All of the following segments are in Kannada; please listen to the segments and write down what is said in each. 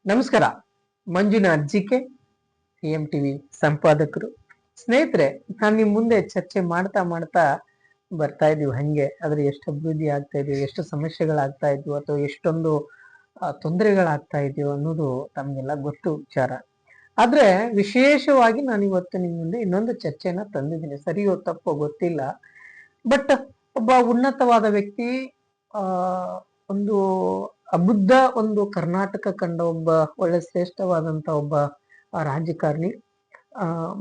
ನಮಸ್ಕಾರ. ಮಂಜುನಾಥ್ ಜಿಕೆ, ಎಂ ಟಿವಿ ಸಂಪಾದಕರು. ಸ್ನೇಹಿತರೆ, ನಾನು ನಿಮ್ ಮುಂದೆ ಚರ್ಚೆ ಮಾಡ್ತಾ ಮಾಡ್ತಾ ಬರ್ತಾ ಇದೀವಿ. ಹಂಗೆ ಆದ್ರೆ ಎಷ್ಟು ಅಭಿವೃದ್ಧಿ ಆಗ್ತಾ ಇದೆಯೋ, ಎಷ್ಟು ಸಮಸ್ಯೆಗಳಾಗ್ತಾ ಇದೆಯೋ, ಅಥವಾ ಎಷ್ಟೊಂದು ತೊಂದರೆಗಳಾಗ್ತಾ ಇದೆಯೋ ಅನ್ನೋದು ತಮ್ಗೆಲ್ಲ ಗೊತ್ತು ವಿಚಾರ. ಆದ್ರೆ ವಿಶೇಷವಾಗಿ ನಾನು ಇವತ್ತು ನಿಮ್ ಮುಂದೆ ಇನ್ನೊಂದು ಚರ್ಚೆನ ತಂದಿದ್ದೀನಿ. ಸರಿಯೋ ತಪ್ಪೋ ಗೊತ್ತಿಲ್ಲ, ಬಟ್ ಒಬ್ಬ ಉನ್ನತವಾದ ವ್ಯಕ್ತಿ, ಒಂದು ಅಬುದ್ಧ, ಒಂದು ಕರ್ನಾಟಕ ಕಂಡ ಒಬ್ಬ ಒಳ್ಳೆ ಶ್ರೇಷ್ಠವಾದಂತ ಒಬ್ಬ ರಾಜಕಾರಣಿ,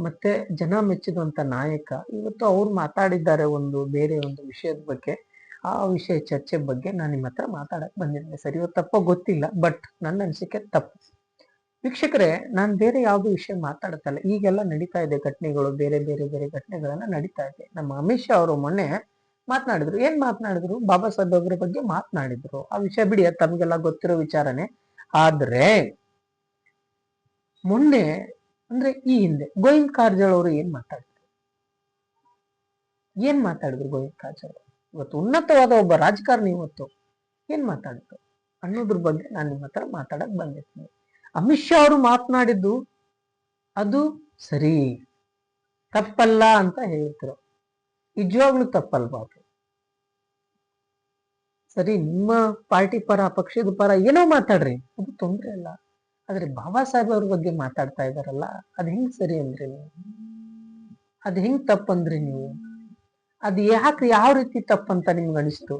ಮತ್ತೆ ಜನ ಮೆಚ್ಚಿದಂತ ನಾಯಕ. ಇವತ್ತು ಅವ್ರು ಮಾತಾಡಿದ್ದಾರೆ ಒಂದು ಬೇರೆ ಒಂದು ವಿಷಯದ ಬಗ್ಗೆ. ಆ ವಿಷಯ ಚರ್ಚೆ ಬಗ್ಗೆ ನಾನು ನಿಮ್ಮ ಹತ್ರ ಮಾತಾಡಕ್ ಬಂದಿದ್ದೆ. ಸರಿಯೋ ತಪ್ಪೋ ಗೊತ್ತಿಲ್ಲ, ಬಟ್ ನನ್ನ ಅನಿಸಿಕೆ ತಪ್ಪು. ವೀಕ್ಷಕರೇ, ನಾನ್ ಬೇರೆ ಯಾವ್ದು ವಿಷಯ ಮಾತಾಡ್ತಲ್ಲ. ಈಗೆಲ್ಲ ನಡೀತಾ ಇದೆ ಘಟನೆಗಳು, ಬೇರೆ ಬೇರೆ ಬೇರೆ ಘಟನೆಗಳೆಲ್ಲ ನಡೀತಾ ಇದೆ. ನಮ್ಮ ಅಮಿತ್ ಶಾ ಅವರು ಮೊನ್ನೆ ಮಾತನಾಡಿದ್ರು. ಏನ್ ಮಾತನಾಡಿದ್ರು? ಬಾಬಾ ಸಾಹೇಬ್ ಅವರ ಬಗ್ಗೆ ಮಾತನಾಡಿದ್ರು. ಆ ವಿಷಯ ಬಿಡಿ, ಅದು ತಮ್ಗೆಲ್ಲ ಗೊತ್ತಿರೋ ವಿಚಾರನೆ. ಆದ್ರೆ ಮೊನ್ನೆ ಅಂದ್ರೆ ಈ ಹಿಂದೆ ಗೋವಿಂದ್ ಕಾರಜೋಳ ಅವರು ಏನ್ ಮಾತಾಡಿದ್ರು ಗೋವಿಂದ್ ಕಾರಜೋಳ ಇವತ್ತು ಉನ್ನತವಾದ ಒಬ್ಬ ರಾಜಕಾರಣಿ ಇವತ್ತು ಏನ್ ಮಾತಾಡಿದ್ರು ಅನ್ನೋದ್ರ ಬಗ್ಗೆ ನಾನು ನಿಮ್ಮ ಹತ್ರ ಮಾತಾಡಕ್ ಬಂದಿರ್ತೀನಿ. ಅಮಿತ್ ಶಾ ಅವರು ಮಾತನಾಡಿದ್ದು ಅದು ಸರಿ, ತಪ್ಪಲ್ಲ ಅಂತ ಹೇಳಿದ್ರು. ನಿಜವಾಗ್ಲೂ ತಪ್ಪಲ್ವಾ? ಸರಿ, ನಿಮ್ಮ ಪಾರ್ಟಿ ಪರ, ಪಕ್ಷದ ಪರ ಏನೋ ಮಾತಾಡ್ರಿ, ಅದು ತೊಂದ್ರೆ ಇಲ್ಲ. ಆದ್ರೆ ಬಾಬಾ ಸಾಹೇಬ್ ಅವ್ರ ಬಗ್ಗೆ ಮಾತಾಡ್ತಾ ಇದಾರಲ್ಲ, ಅದ್ ಹೆಂಗ್ ಸರಿ ಅಂದ್ರಿ ನೀವು? ಅದ್ ಹೆಂಗ್ ತಪ್ಪಂದ್ರಿ ನೀವು? ಅದ್ ಯಾಕೆ, ಯಾವ ರೀತಿ ತಪ್ಪಂತ ನಿಮ್ಗೆ ಅನಿಸ್ತು?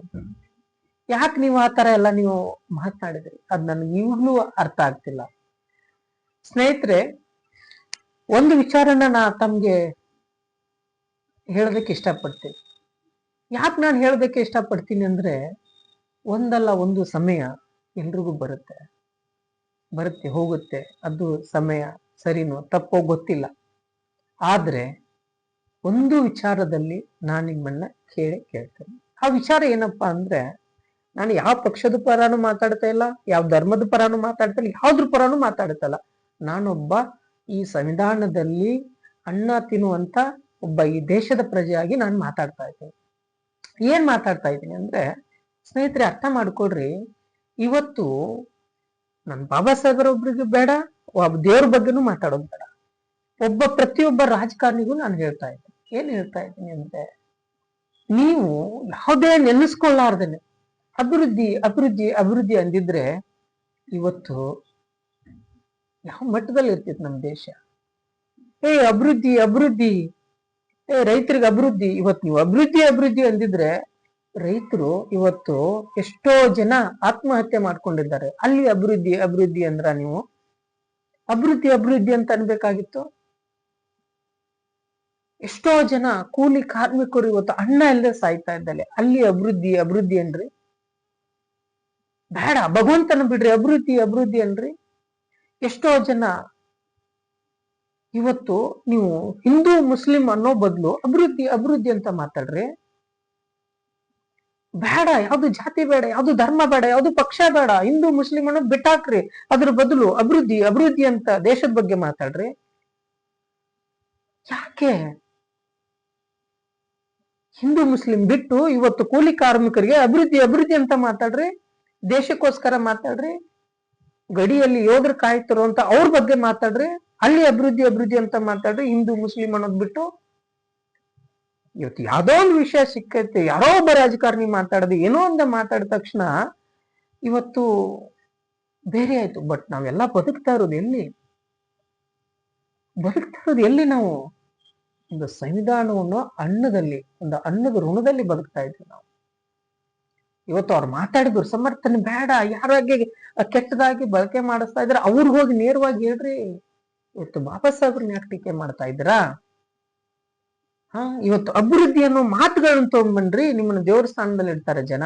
ಯಾಕೆ ನೀವು ಆ ತರ ಎಲ್ಲ ನೀವು ಮಾತನಾಡಿದ್ರಿ? ಅದ್ ನನ್ಗೆ ಇವಾಗ್ಲೂ ಅರ್ಥ ಆಗ್ತಿಲ್ಲ. ಸ್ನೇಹಿತರೆ, ಒಂದು ವಿಚಾರನ ನಾ ತಮ್ಗೆ ಹೇಳೋದಕ್ಕೆ ಇಷ್ಟಪಡ್ತೀನಿ. ಯಾಕೆ ನಾನು ಹೇಳೋದಕ್ಕೆ ಇಷ್ಟಪಡ್ತೀನಿ ಅಂದ್ರೆ, ಒಂದಲ್ಲ ಒಂದು ಸಮಯ ಎಲ್ರಿಗೂ ಬರುತ್ತೆ ಹೋಗುತ್ತೆ. ಅದು ಸಮಯ ಸರಿನೋ ತಪ್ಪೋ ಗೊತ್ತಿಲ್ಲ. ಆದ್ರೆ ಒಂದು ವಿಚಾರದಲ್ಲಿ ನಾನು ನಿಮ್ಮನ್ನ ಕೇಳ್ತೇನೆ. ಆ ವಿಚಾರ ಏನಪ್ಪಾ ಅಂದ್ರೆ, ನಾನು ಯಾವ ಪಕ್ಷದ ಪರಾನು ಮಾತಾಡ್ತಾ ಇಲ್ಲ, ಯಾವ ಧರ್ಮದ ಪರಾನು ಮಾತಾಡ್ತಾ ಇಲ್ಲ, ಯಾವ್ದ್ರ ಪರಾನು ಮಾತಾಡ್ತಾ ಇಲ್ಲ. ನಾನೊಬ್ಬ ಈ ಸಂವಿಧಾನದಲ್ಲಿ ಅನ್ನ ತಿನ್ನುವಂತ ಒಬ್ಬ ಈ ದೇಶದ ಪ್ರಜೆಯಾಗಿ ನಾನು ಮಾತಾಡ್ತಾ ಇದ್ದೀನಿ. ಏನ್ ಮಾತಾಡ್ತಾ ಇದ್ದೀನಿ ಅಂದ್ರೆ, ಸ್ನೇಹಿತರೆ ಅರ್ಥ ಮಾಡ್ಕೊಡ್ರಿ. ಇವತ್ತು ನನ್ ಬಾಬಾ ಸಾಹೇಬರ ಒಬ್ರಿಗೆ ಬೇಡ, ಒಬ್ಬ ದೇವ್ರ ಬಗ್ಗೆನೂ ಮಾತಾಡೋದು ಬೇಡ. ಪ್ರತಿಯೊಬ್ಬ ರಾಜಕಾರಣಿಗೂ ನಾನು ಹೇಳ್ತಾ ಇದ್ದೀನಿ. ಏನ್ ಹೇಳ್ತಾ ಇದ್ದೀನಿ ಅಂದ್ರೆ, ನೀವು ಯಾವುದೇ ನೆನೆಸ್ಕೊಳ್ಳಾರ್ದೇನೆ ಅಭಿವೃದ್ಧಿ ಅಭಿವೃದ್ಧಿ ಅಭಿವೃದ್ಧಿ ಅಂದಿದ್ರೆ ಇವತ್ತು ಯಾವ ಮಟ್ಟದಲ್ಲಿ ಇರ್ತಿತ್ತು ನಮ್ ದೇಶ? ಅಭಿವೃದ್ಧಿ ಅಭಿವೃದ್ಧಿ, ರೈತರಿಗೆ ಅಭಿವೃದ್ಧಿ. ಇವತ್ತು ನೀವು ಅಭಿವೃದ್ಧಿ ಅಭಿವೃದ್ಧಿ ಅಂದಿದ್ರೆ ರೈತರು ಇವತ್ತು ಎಷ್ಟೋ ಜನ ಆತ್ಮಹತ್ಯೆ ಮಾಡ್ಕೊಂಡಿದ್ದಾರೆ. ಅಲ್ಲಿ ಅಭಿವೃದ್ಧಿ ಅಭಿವೃದ್ಧಿ ಅಂದ್ರ ನೀವು ಅಭಿವೃದ್ಧಿ ಅಭಿವೃದ್ಧಿ ಅಂತ ಅನ್ಬೇಕಾಗಿತ್ತು. ಎಷ್ಟೋ ಜನ ಕೂಲಿ ಕಾರ್ಮಿಕರು ಇವತ್ತು ಅನ್ನ ಇಲ್ಲದೆ ಸಾಯ್ತಾ ಇದ್ದಾರೆ. ಅಲ್ಲಿ ಅಭಿವೃದ್ಧಿ ಅಭಿವೃದ್ಧಿ ಅನ್ರಿ? ಬೇಡ, ಭಗವಂತನ ಬಿಡ್ರಿ, ಅಭಿವೃದ್ಧಿ ಅಭಿವೃದ್ಧಿ ಅನ್ರಿ? ಎಷ್ಟೋ ಜನ ಇವತ್ತು ನೀವು ಹಿಂದೂ ಮುಸ್ಲಿಂ ಅನ್ನೋ ಬದಲು ಅಭಿವೃದ್ಧಿ ಅಭಿವೃದ್ಧಿ ಅಂತ ಮಾತಾಡ್ರಿ. ಬೇಡ, ಯಾವ್ದು ಜಾತಿ ಬೇಡ, ಯಾವ್ದು ಧರ್ಮ ಬೇಡ, ಯಾವ್ದು ಪಕ್ಷ ಬೇಡ, ಹಿಂದೂ ಮುಸ್ಲಿಂ ಅನ್ನೋದು ಬಿಟ್ಟಾಕ್ರಿ. ಅದ್ರ ಬದಲು ಅಭಿವೃದ್ಧಿ ಅಭಿವೃದ್ಧಿ ಅಂತ ದೇಶದ ಬಗ್ಗೆ ಮಾತಾಡ್ರಿ. ಯಾಕೆ ಹಿಂದೂ ಮುಸ್ಲಿಂ ಬಿಟ್ಟು ಇವತ್ತು ಕೂಲಿ ಕಾರ್ಮಿಕರಿಗೆ ಅಭಿವೃದ್ಧಿ ಅಭಿವೃದ್ಧಿ ಅಂತ ಮಾತಾಡ್ರಿ? ದೇಶಕ್ಕೋಸ್ಕರ ಮಾತಾಡ್ರಿ. ಗಡಿಯಲ್ಲಿ ಯೋಧರು ಕಾಯ್ತಿರೋ ಅಂತ ಅವ್ರ ಬಗ್ಗೆ ಮಾತಾಡ್ರಿ. ಅಲ್ಲಿ ಅಭಿವೃದ್ಧಿ ಅಭಿವೃದ್ಧಿ ಅಂತ ಮಾತಾಡ್ರಿ. ಹಿಂದೂ ಮುಸ್ಲಿಂ ಅನ್ನೋದ್ ಬಿಟ್ಟು ಇವತ್ತು ಯಾವ್ದೋ ಒಂದು ವಿಷಯ ಸಿಕ್ಕೈತೆ, ಯಾರೋ ಒಬ್ಬ ರಾಜಕಾರಣಿ ಮಾತಾಡೋದು, ಏನೋ ಒಂದ ಮಾತಾಡಿದ ತಕ್ಷಣ ಇವತ್ತು ಬೇರೆ ಆಯ್ತು. ಬಟ್ ನಾವೆಲ್ಲ ಬದುಕ್ತಾ ಇರೋದು ಎಲ್ಲಿ? ನಾವು ಒಂದು ಸಂವಿಧಾನವನ್ನು ಅನ್ನದಲ್ಲಿ, ಒಂದು ಅನ್ನದ ಋಣದಲ್ಲಿ ಬದುಕ್ತಾ ಇದ್ವಿ ನಾವು. ಇವತ್ತು ಅವ್ರು ಮಾತಾಡಿದ್ರು ಸಮರ್ಥನೆ ಬೇಡ, ಯಾರಾಗೆ ಕೆಟ್ಟದಾಗಿ ಬಳಕೆ ಮಾಡಿಸ್ತಾ ಇದ್ರೆ ಅವ್ರಿಗೆ ಹೋಗಿ ನೇರವಾಗಿ ಹೇಳ್ರಿ. ಇವತ್ತು ಬಾಬಾ ಸಾಹೇಬ್ರನ್ನ ಯಾಕೆ ಟೀಕೆ ಮಾಡ್ತಾ ಇದ್ದೀರಾ? ಇವತ್ತು ಅಭಿವೃದ್ಧಿ ಅನ್ನೋ ಮಾತುಗಳನ್ನ ತಗೊಂಡ್ಬನ್ರಿ, ನಿಮ್ಮನ್ನ ದೇವ್ರ ಸ್ಥಾನದಲ್ಲಿ ಇಡ್ತಾರೆ ಜನ.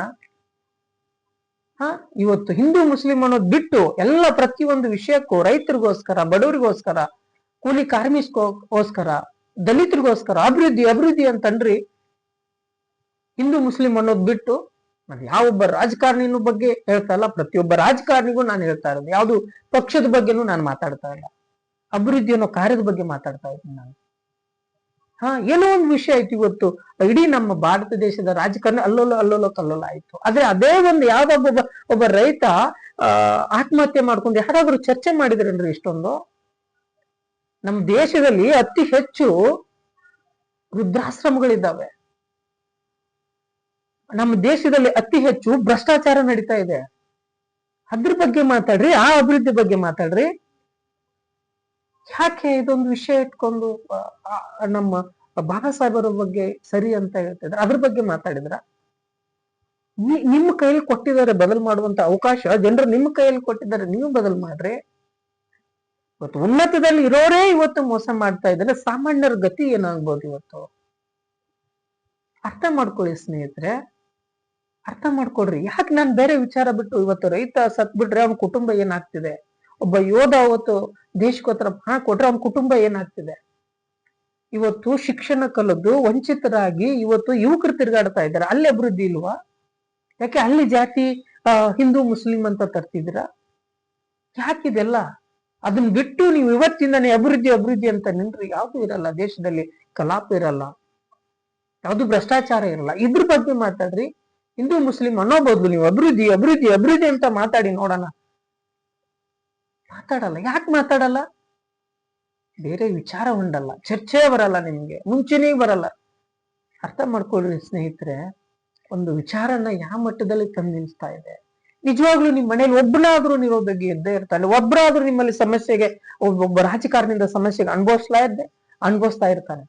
ಇವತ್ತು ಹಿಂದೂ ಮುಸ್ಲಿಂ ಅನ್ನೋದು ಬಿಟ್ಟು ಎಲ್ಲ ಪ್ರತಿಯೊಂದು ವಿಷಯಕ್ಕೂ ರೈತರಿಗೋಸ್ಕರ, ಬಡವರಿಗೋಸ್ಕರ, ಕೂಲಿ ಕಾರ್ಮಿಕರಿಗೋಸ್ಕರ, ದಲಿತರಿಗೋಸ್ಕರ ಅಭಿವೃದ್ಧಿ ಅಭಿವೃದ್ಧಿ ಅಂತನ್ರಿ. ಹಿಂದೂ ಮುಸ್ಲಿಂ ಅನ್ನೋದು ಬಿಟ್ಟು ನಾನು ಯಾವೊಬ್ಬ ರಾಜಕಾರಣಿನ ಬಗ್ಗೆ ಹೇಳ್ತಾ ಇಲ್ಲ, ಪ್ರತಿಯೊಬ್ಬ ರಾಜಕಾರಣಿಗೂ ನಾನು ಹೇಳ್ತಾ ಇರೋದು, ಯಾವ್ದು ಪಕ್ಷದ ಬಗ್ಗೆನೂ ನಾನು ಮಾತಾಡ್ತಾ ಇಲ್ಲ, ಅಭಿವೃದ್ಧಿ ಅನ್ನೋ ಕಾರ್ಯದ ಬಗ್ಗೆ ಮಾತಾಡ್ತಾ ಇದ್ದೀನಿ ನಾನು. ಏನೋ ಒಂದು ವಿಷಯ ಆಯ್ತು ಇವತ್ತು ಇಡೀ ನಮ್ಮ ಭಾರತ ದೇಶದ ರಾಜಕಾರಣ ಅಲ್ಲೋಲ ಕಲ್ಲೋಲ ಆಯ್ತು. ಆದ್ರೆ ಅದೇ ಒಂದು ಒಬ್ಬ ರೈತ ಆತ್ಮಹತ್ಯೆ ಮಾಡ್ಕೊಂಡು ಯಾರಾದ್ರೂ ಚರ್ಚೆ ಮಾಡಿದ್ರಲ್ರಿ ಇಷ್ಟೊಂದು? ನಮ್ಮ ದೇಶದಲ್ಲಿ ಅತಿ ಹೆಚ್ಚು ವೃದ್ಧಾಶ್ರಮಗಳಿದ್ದಾವೆ. ನಮ್ಮ ದೇಶದಲ್ಲಿ ಅತಿ ಹೆಚ್ಚು ಭ್ರಷ್ಟಾಚಾರ ನಡೀತಾ ಇದೆ. ಅದ್ರ ಬಗ್ಗೆ ಮಾತಾಡ್ರಿ, ಆ ಅಭಿವೃದ್ಧಿ ಬಗ್ಗೆ ಮಾತಾಡ್ರಿ. ಯಾಕೆ ಇದೊಂದು ವಿಷಯ ಇಟ್ಕೊಂಡು ನಮ್ಮ ಬಾಬಾ ಸಾಹೇಬರ ಬಗ್ಗೆ ಸರಿ ಅಂತ ಹೇಳ್ತಿದ್ರೆ ಅದ್ರ ಬಗ್ಗೆ ಮಾತಾಡಿದ್ರ? ನಿಮ್ಮ ಕೈಯಲ್ಲಿ ಕೊಟ್ಟಿದ್ದಾರೆ ಬದಲು ಮಾಡುವಂತ ಅವಕಾಶ, ಜನರು ನಿಮ್ಮ ಕೈಯಲ್ಲಿ ಕೊಟ್ಟಿದ್ದಾರೆ, ನೀವು ಬದಲು ಮಾಡ್ರಿ. ಇವತ್ತು ಉನ್ನತದಲ್ಲಿ ಇರೋರೇ ಇವತ್ತು ಮೋಸ ಮಾಡ್ತಾ ಇದ್ದಾರೆ, ಸಾಮಾನ್ಯರ ಗತಿ ಏನಾಗ್ಬೋದು ಇವತ್ತು? ಅರ್ಥ ಮಾಡ್ಕೊಳ್ಳಿ ಸ್ನೇಹಿತರೆ, ಅರ್ಥ ಮಾಡ್ಕೊಡ್ರಿ. ಯಾಕೆ ನಾನು ಬೇರೆ ವಿಚಾರ ಬಿಟ್ಟು ಇವತ್ತು ರೈತ ಸತ್ ಬಿಟ್ರೆ ಅವನ ಕುಟುಂಬ ಏನಾಗ್ತಿದೆ? ಒಬ್ಬ ಯೋಧ ಅವತ್ತು ದೇಶಕ್ಕೋಸ್ಕರ ಪ್ರಾಣ ಕೊಟ್ರೆ ಅವನ ಕುಟುಂಬ ಏನಾಗ್ತಿದೆ? ಇವತ್ತು ಶಿಕ್ಷಣ ಕಲಿದು ವಂಚಿತರಾಗಿ ಇವತ್ತು ಯುವಕರು ತಿರುಗಾಡ್ತಾ ಇದ್ದಾರೆ. ಅಲ್ಲಿ ಅಭಿವೃದ್ಧಿ ಇಲ್ವಾ? ಯಾಕೆ ಅಲ್ಲಿ ಜಾತಿ ಹಿಂದೂ ಮುಸ್ಲಿಂ ಅಂತ ತರ್ತಿದ್ದೀರಾ? ಯಾಕಿದೆಲ್ಲ? ಅದನ್ನ ಬಿಟ್ಟು ನೀವು ಇವತ್ತಿಂದಾನೆ ಅಭಿವೃದ್ಧಿ ಅಂತ ನಿಂತ್ರೆ ಯಾವ್ದು ಇರಲ್ಲ. ದೇಶದಲ್ಲಿ ಕಲಾಪ ಇರಲ್ಲ, ಯಾವ್ದು ಭ್ರಷ್ಟಾಚಾರ ಇರಲ್ಲ. ಇದ್ರ ಬಗ್ಗೆ ಮಾತಾಡ್ರಿ. ಹಿಂದೂ ಮುಸ್ಲಿಂ ಅನ್ನೋ ಬದಲು ನೀವು ಅಭಿವೃದ್ಧಿ ಅಂತ ಮಾತಾಡಿ ನೋಡೋಣ. ಮಾತಾಡಲ್ಲ. ಯಾಕೆ ಮಾತಾಡಲ್ಲ? ಬೇರೆ ವಿಚಾರ ಉಂಡಲ್ಲ, ಚರ್ಚೆ ಬರಲ್ಲ, ನಿಮ್ಗೆ ಮುಂಚೆನೇ ಬರಲ್ಲ. ಅರ್ಥ ಮಾಡ್ಕೊಳ್ರಿ ಸ್ನೇಹಿತರೆ, ಒಂದು ವಿಚಾರನ ಯಾವ ಮಟ್ಟದಲ್ಲಿ ತಂದು ನಿಲ್ಲಿಸ್ತಾ ಇದೆ. ನಿಜವಾಗ್ಲೂ ನಿಮ್ ಮನೇಲಿ ಒಬ್ಬನಾದ್ರೂ ನಿರೋಧಿ ಇದ್ದೇ ಇರ್ತಾನೆ, ಒಬ್ಬರಾದ್ರೂ ನಿಮ್ಮಲ್ಲಿ ಸಮಸ್ಯೆಗೆ ಒಬ್ಬ ರಾಜಕಾರಣಿಯಿಂದ ಸಮಸ್ಯೆಗೆ ಅನುಭವಿಸ್ತಾ ಇರ್ತಾನೆ.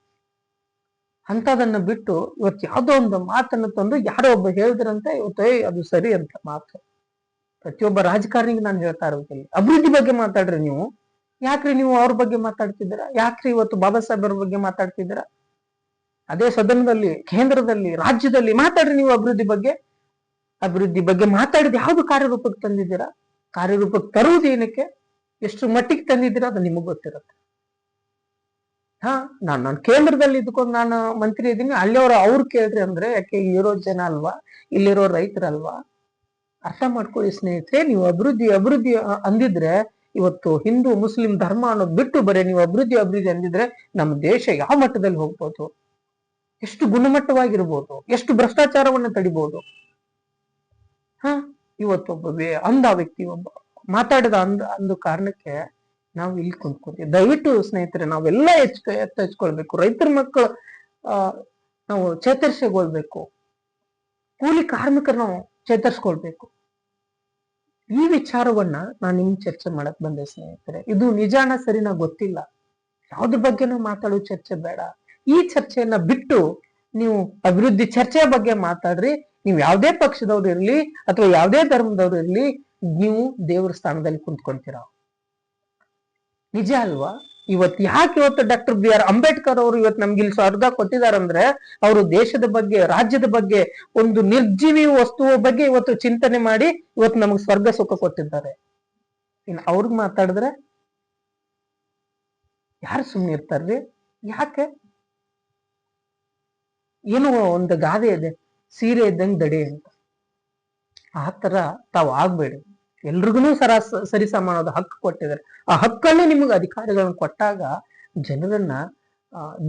ಅಂತದನ್ನ ಬಿಟ್ಟು ಇವತ್ತು ಯಾವ್ದೋ ಒಂದು ಮಾತನ್ನು ತಂದು ಯಾರೋ ಒಬ್ಬ ಹೇಳಿದ್ರಂತೆ ಇವತ್ತು ಅದು ಸರಿ ಅಂತ ಮಾತು. ಪ್ರತಿಯೊಬ್ಬ ರಾಜಕಾರಣಿಗೆ ನಾನು ಹೇಳ್ತಾ ಇರೋದಿಲ್ಲ, ಅಭಿವೃದ್ಧಿ ಬಗ್ಗೆ ಮಾತಾಡ್ರಿ ನೀವು. ಯಾಕ್ರಿ ನೀವು ಅವ್ರ ಬಗ್ಗೆ ಮಾತಾಡ್ತಿದ್ದೀರಾ? ಯಾಕ್ರಿ ಇವತ್ತು ಬಾಬಾ ಸಾಹೇಬರ ಬಗ್ಗೆ ಮಾತಾಡ್ತಿದ್ದೀರಾ? ಅದೇ ಸದನದಲ್ಲಿ, ಕೇಂದ್ರದಲ್ಲಿ, ರಾಜ್ಯದಲ್ಲಿ ಮಾತಾಡ್ರಿ ನೀವು ಅಭಿವೃದ್ಧಿ ಬಗ್ಗೆ ಮಾತಾಡಿದ ಯಾವ್ದು ಕಾರ್ಯರೂಪಕ್ಕೆ ತಂದಿದ್ದೀರಾ? ಕಾರ್ಯರೂಪಕ್ಕೆ ತರುವುದು ಏನಕ್ಕೆ, ಎಷ್ಟು ಮಟ್ಟಿಗೆ ತಂದಿದ್ದೀರಾ ಅದು ನಿಮಗ್ ಗೊತ್ತಿರುತ್ತೆ. ನಾನು ಕೇಂದ್ರದಲ್ಲಿ ಇದ್ಕೊಂಡು ನಾನು ಮಂತ್ರಿ ಇದ್ದೀನಿ, ಅಲ್ಲಿಯವರು ಅವ್ರು ಕೇಳ್ರಿ ಅಂದ್ರೆ ಯಾಕೆ? ಇಲ್ಲಿರೋ ಜನ ಅಲ್ವಾ, ಇಲ್ಲಿರೋ ರೈತರಲ್ವಾ? ಅರ್ಥ ಮಾಡ್ಕೊಳ್ಳಿ ಸ್ನೇಹಿತರೆ, ನೀವು ಅಭಿವೃದ್ಧಿ ಅಂದಿದ್ರೆ ಇವತ್ತು ಹಿಂದೂ ಮುಸ್ಲಿಂ ಧರ್ಮ ಅನ್ನೋದು ಬಿಟ್ಟು ಬರೀ ನೀವು ಅಭಿವೃದ್ಧಿ ಅಂದಿದ್ರೆ ನಮ್ಮ ದೇಶ ಯಾವ ಮಟ್ಟದಲ್ಲಿ ಹೋಗ್ಬೋದು, ಎಷ್ಟು ಗುಣಮಟ್ಟವಾಗಿರ್ಬೋದು, ಎಷ್ಟು ಭ್ರಷ್ಟಾಚಾರವನ್ನ ತಡಿಬಹುದು. ಇವತ್ತೊಬ್ಬ ಅಂಧ ವ್ಯಕ್ತಿ ಒಬ್ಬ ಮಾತಾಡಿದ ಅಂದ ಕಾರಣಕ್ಕೆ ನಾವು ಇಲ್ಲಿ ಕುಂತ್ಕೊತೀವಿ. ದಯವಿಟ್ಟು ಸ್ನೇಹಿತರೆ, ನಾವೆಲ್ಲ ಹಚ್ಕೊಳ್ಬೇಕು. ರೈತರ ಮಕ್ಕಳು ನಾವು ಚೇತರಿಸಿಕೊಳ್ಬೇಕು, ಕೂಲಿ ಕಾರ್ಮಿಕರು ನಾವು ಚೇತರಿಸ್ಕೊಳ್ಬೇಕು. ಈ ವಿಚಾರವನ್ನ ನಾನು ನಿಮ್ ಚರ್ಚೆ ಮಾಡಕ್ ಬಂದೆ ಸ್ನೇಹಿತರೆ. ಇದು ನಿಜಾನ ಸರಿನಾ ಗೊತ್ತಿಲ್ಲ, ಯಾವ್ದ್ರ ಬಗ್ಗೆನೂ ಮಾತಾಡೋ ಚರ್ಚೆ ಬೇಡ. ಈ ಚರ್ಚೆಯನ್ನ ಬಿಟ್ಟು ನೀವು ಅಭಿವೃದ್ಧಿ ಚರ್ಚೆ ಬಗ್ಗೆ ಮಾತಾಡ್ರಿ. ನೀವು ಯಾವ್ದೇ ಪಕ್ಷದವ್ರು ಇರ್ಲಿ ಅಥವಾ ಯಾವ್ದೇ ಧರ್ಮದವ್ರು ಇರ್ಲಿ, ನೀವು ದೇವರ ಸ್ಥಾನದಲ್ಲಿ ಕುಂತ್ಕೊಂತೀರ. ನಿಜ ಅಲ್ವಾ? ಇವತ್ತು ಡಾಕ್ಟರ್ BR ಅಂಬೇಡ್ಕರ್ ಅವರು ಇವತ್ತು ನಮ್ಗೆ ಇಲ್ಲಿ ಸ್ವರ್ಗ ಕೊಟ್ಟಿದಾರಂದ್ರೆ ಅವರು ದೇಶದ ಬಗ್ಗೆ, ರಾಜ್ಯದ ಬಗ್ಗೆ, ಒಂದು ನಿರ್ಜೀವಿ ವಸ್ತುವ ಬಗ್ಗೆ ಇವತ್ತು ಚಿಂತನೆ ಮಾಡಿ ಇವತ್ತು ನಮ್ಗೆ ಸ್ವರ್ಗ ಸುಖ ಕೊಟ್ಟಿದ್ದಾರೆ. ಇನ್ನು ಅವ್ರಿಗೆ ಮಾತಾಡಿದ್ರೆ ಯಾರು ಸುಮ್ಮನೆ ಇರ್ತಾರ್ರಿ? ಯಾಕೆ? ಏನೋ ಒಂದು ಗಾದೆ ಇದೆ, ಸೀರೆ ಇದ್ದಂಗೆ ದಡೆ ಅಂತ. ಆ ತರ ತಾವು ಆಗ್ಬೇಡಿ. ಎಲ್ರಿಗೂ ಸರಿ ಸಮಾನವಾದ ಹಕ್ಕು ಕೊಟ್ಟಿದ್ದಾರೆ. ಆ ಹಕ್ಕನ್ನು ನಿಮಗೆ ಅಧಿಕಾರಿಗಳನ್ನು ಕೊಟ್ಟಾಗ ಜನರನ್ನ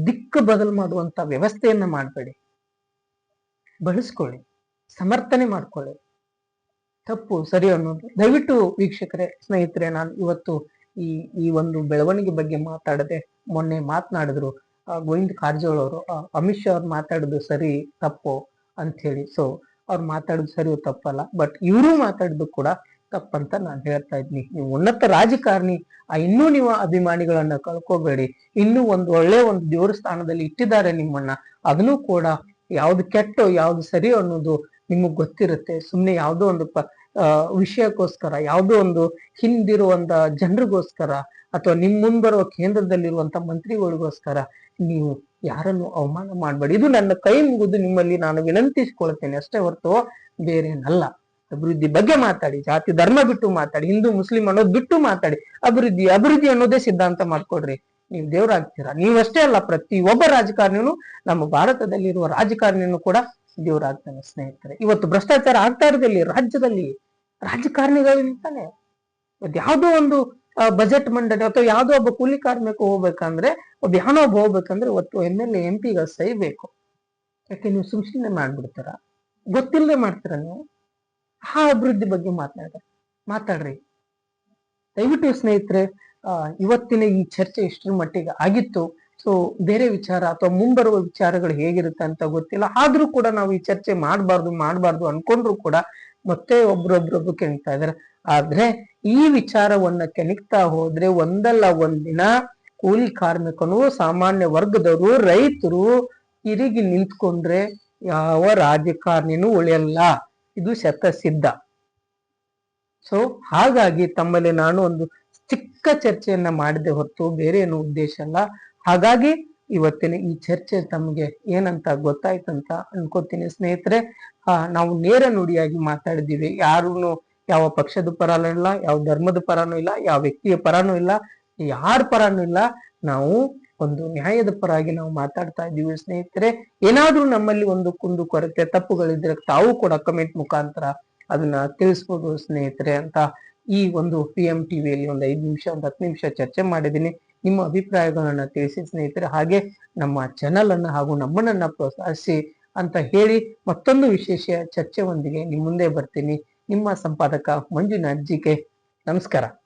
ದಿಕ್ಕು ಬದಲು ಮಾಡುವಂತ ವ್ಯವಸ್ಥೆಯನ್ನ ಮಾಡಬೇಡಿ, ಬಳಸ್ಕೊಳ್ಳಿ, ಸಮರ್ಥನೆ ಮಾಡ್ಕೊಳ್ಳಿ. ತಪ್ಪು ಸರಿ ಅನ್ನೋದು ದಯವಿಟ್ಟು ವೀಕ್ಷಕರೇ, ಸ್ನೇಹಿತರೆ, ನಾನು ಇವತ್ತು ಈ ಒಂದು ಬೆಳವಣಿಗೆ ಬಗ್ಗೆ ಮಾತಾಡದೆ ಮೊನ್ನೆ ಮಾತನಾಡಿದ್ರು ಗೋವಿಂದ ಕಾರಜೋಳ ಅವರು, ಅಮಿತ್ ಶಾ ಅವ್ರು ಮಾತಾಡಿದ್ದು ಸರಿ ತಪ್ಪು ಅಂತ ಹೇಳಿ. ಸೊ ಅವ್ರು ಮಾತಾಡೋದು ಸರಿ ತಪ್ಪಲ್ಲ, ಬಟ್ ಇವರು ಮಾತಾಡಿದ್ದು ಕೂಡ ತಪ್ಪಂತ ನಾನು ಹೇಳ್ತಾ ಇದ್ದೀನಿ. ನೀವು ಉನ್ನತ ರಾಜಕಾರಣಿ, ಇನ್ನೂ ನೀವು ಅಭಿಮಾನಿಗಳನ್ನ ಕಳ್ಕೋಬೇಡಿ. ಇನ್ನೂ ಒಂದು ಒಳ್ಳೆ ಒಂದು ದೇವರ ಸ್ಥಾನದಲ್ಲಿ ಇಟ್ಟಿದ್ದಾರೆ ನಿಮ್ಮನ್ನ, ಅದನ್ನು ಕೂಡ ಯಾವ್ದು ಕೆಟ್ಟೋ ಯಾವ್ದು ಸರಿ ಅನ್ನೋದು ನಿಮಗ್ ಗೊತ್ತಿರುತ್ತೆ. ಸುಮ್ನೆ ಯಾವ್ದೋ ಒಂದು ವಿಷಯಕ್ಕೋಸ್ಕರ, ಯಾವ್ದೋ ಒಂದು ಹಿಂದಿರುವಂತ ಜನರಿಗೋಸ್ಕರ ಅಥವಾ ನಿಮ್ ಮುಂಬರುವ ಕೇಂದ್ರದಲ್ಲಿರುವಂತ ಮಂತ್ರಿಗಳಿಗೋಸ್ಕರ ನೀವು ಯಾರನ್ನು ಅವಮಾನ ಮಾಡಬೇಡಿ. ಇದು ನನ್ನ ಕೈ ಮುಗಿದು ನಿಮ್ಮಲ್ಲಿ ನಾನು ವಿನಂತಿಸಿಕೊಳ್ತೇನೆ ಅಷ್ಟೇ ಹೊರತು ಬೇರೇನಲ್ಲ. ಅಭಿವೃದ್ಧಿ ಬಗ್ಗೆ ಮಾತಾಡಿ, ಜಾತಿ ಧರ್ಮ ಬಿಟ್ಟು ಮಾತಾಡಿ, ಹಿಂದೂ ಮುಸ್ಲಿಂ ಅನ್ನೋದು ಬಿಟ್ಟು ಮಾತಾಡಿ. ಅಭಿವೃದ್ಧಿ ಅನ್ನೋದೇ ಸಿದ್ಧಾಂತ ಮಾಡ್ಕೊಡ್ರಿ, ನೀವು ದೇವರಾಗ್ತೀರಾ. ನೀವಷ್ಟೇ ಅಲ್ಲ, ಪ್ರತಿ ಒಬ್ಬ ರಾಜಕಾರಣಿನೂ, ನಮ್ಮ ಭಾರತದಲ್ಲಿರುವ ರಾಜಕಾರಣಿನೂ ಕೂಡ ದೇವರಾಗ್ತಾನೆ ಸ್ನೇಹಿತರೆ. ಇವತ್ತು ಭ್ರಷ್ಟಾಚಾರ ಆಗ್ತಾ ಇರೋದಲ್ಲಿ ರಾಜ್ಯದಲ್ಲಿ ರಾಜಕಾರಣಿಗಳಿಂದಾನೆ. ಯಾವ್ದೋ ಒಂದು ಬಜೆಟ್ ಮಂಡನೆ ಅಥವಾ ಯಾವ್ದೋ ಒಬ್ಬ ಕೂಲಿ ಕಾರ್ಮಿಕ ಹೋಗ್ಬೇಕಂದ್ರೆ, ಒಬ್ಬ ಯಾನೋ ಒಬ್ಬ ಹೋಗ್ಬೇಕಂದ್ರೆ ಇವತ್ತು MLA MP ಗ ಸೈ ಬೇಕು. ಯಾಕೆ ನೀವು ಸುಮ್ನೆ ಮಾಡ್ಬಿಡ್ತಾರ? ಗೊತ್ತಿಲ್ಲದೆ ಮಾಡ್ತೀರ ನೀವು? ಆ ಅಭಿವೃದ್ಧಿ ಬಗ್ಗೆ ಮಾತಾಡ್ರಿ. ದಯವಿಟ್ಟು ಸ್ನೇಹಿತರೆ, ಇವತ್ತಿನ ಈ ಚರ್ಚೆ ಇಷ್ಟರ ಮಟ್ಟಿಗೆ ಆಗಿತ್ತು. ಸೊ ಬೇರೆ ವಿಚಾರ ಅಥವಾ ಮುಂಬರುವ ವಿಚಾರಗಳು ಹೇಗಿರುತ್ತೆ ಅಂತ ಗೊತ್ತಿಲ್ಲ. ಆದ್ರೂ ಕೂಡ ನಾವು ಈ ಚರ್ಚೆ ಮಾಡಬಾರ್ದು ಅನ್ಕೊಂಡ್ರು ಕೂಡ ಮತ್ತೆ ಒಬ್ರೊಬ್ರು ಕೆಣಕ್ತಾ ಇದಾರೆ. ಆದ್ರೆ ಈ ವಿಚಾರವನ್ನ ಕೆಣಕ್ತಾ ಹೋದ್ರೆ ಒಂದಲ್ಲ ಒಂದಿನ ಕೂಲಿ ಕಾರ್ಮಿಕನು, ಸಾಮಾನ್ಯ ವರ್ಗದವರು, ರೈತರು ತಿರುಗಿ ನಿಂತ್ಕೊಂಡ್ರೆ ಯಾವ ರಾಜಕಾರಣಿನೂ ಉಳಿಯಲ್ಲ. ಇದು ಶತಸಿದ್ಧ. ಸೊ ಹಾಗಾಗಿ ತಮ್ಮಲ್ಲಿ ನಾನು ಒಂದು ಚಿಕ್ಕ ಚರ್ಚೆಯನ್ನ ಮಾಡಿದೆ ಹೊರತು ಬೇರೆ ಏನು ಉದ್ದೇಶ ಅಲ್ಲ. ಹಾಗಾಗಿ ಇವತ್ತಿನ ಈ ಚರ್ಚೆ ತಮಗೆ ಏನಂತ ಗೊತ್ತಾಯ್ತಂತ ಅನ್ಕೋತೀನಿ ಸ್ನೇಹಿತರೆ. ನಾವು ನೇರ ನುಡಿಯಾಗಿ ಮಾತಾಡಿದೀವಿ. ಯಾರು ಯಾವ ಪಕ್ಷದ ಪರನೂ ಇಲ್ಲ, ಯಾವ ಧರ್ಮದ ಪರನೂ ಇಲ್ಲ, ಯಾವ ವ್ಯಕ್ತಿಯ ಪರನೂ ಇಲ್ಲ, ಯಾರ ಪರನೂ ಇಲ್ಲ. ನಾವು ಒಂದು ನ್ಯಾಯದ ಪರವಾಗಿ ನಾವು ಮಾತಾಡ್ತಾ ಇದ್ದೀವಿ ಸ್ನೇಹಿತರೆ. ಏನಾದ್ರೂ ನಮ್ಮಲ್ಲಿ ಒಂದು ಕುಂದು ಕೊರತೆ ತಪ್ಪುಗಳಿದ್ರೆ ತಾವು ಕೂಡ ಕಮೆಂಟ್ ಮುಖಾಂತರ ಅದನ್ನ ತಿಳಿಸ್ಬೋದು ಸ್ನೇಹಿತರೆ ಅಂತ ಈ ಒಂದು PM TVಯಲ್ಲಿ ಒಂದು 5 ನಿಮಿಷ, ಒಂದು 10 ನಿಮಿಷ ಚರ್ಚೆ ಮಾಡಿದ್ದೀನಿ. ನಿಮ್ಮ ಅಭಿಪ್ರಾಯಗಳನ್ನ ತಿಳಿಸಿ ಸ್ನೇಹಿತರೆ. ಹಾಗೆ ನಮ್ಮ ಚಾನಲ್ ಅನ್ನ ಹಾಗೂ ನಮ್ಮನ್ನ ಪ್ರೋತ್ಸಾಹಿಸಿ ಅಂತ ಹೇಳಿ ಮತ್ತೊಂದು ವಿಶೇಷ ಚರ್ಚೆಯೊಂದಿಗೆ ನಿಮ್ಮ ಮುಂದೆ ಬರ್ತೀನಿ. ನಿಮ್ಮ ಸಂಪಾದಕ ಮಂಜುನಾಥ್ GK. ನಮಸ್ಕಾರ.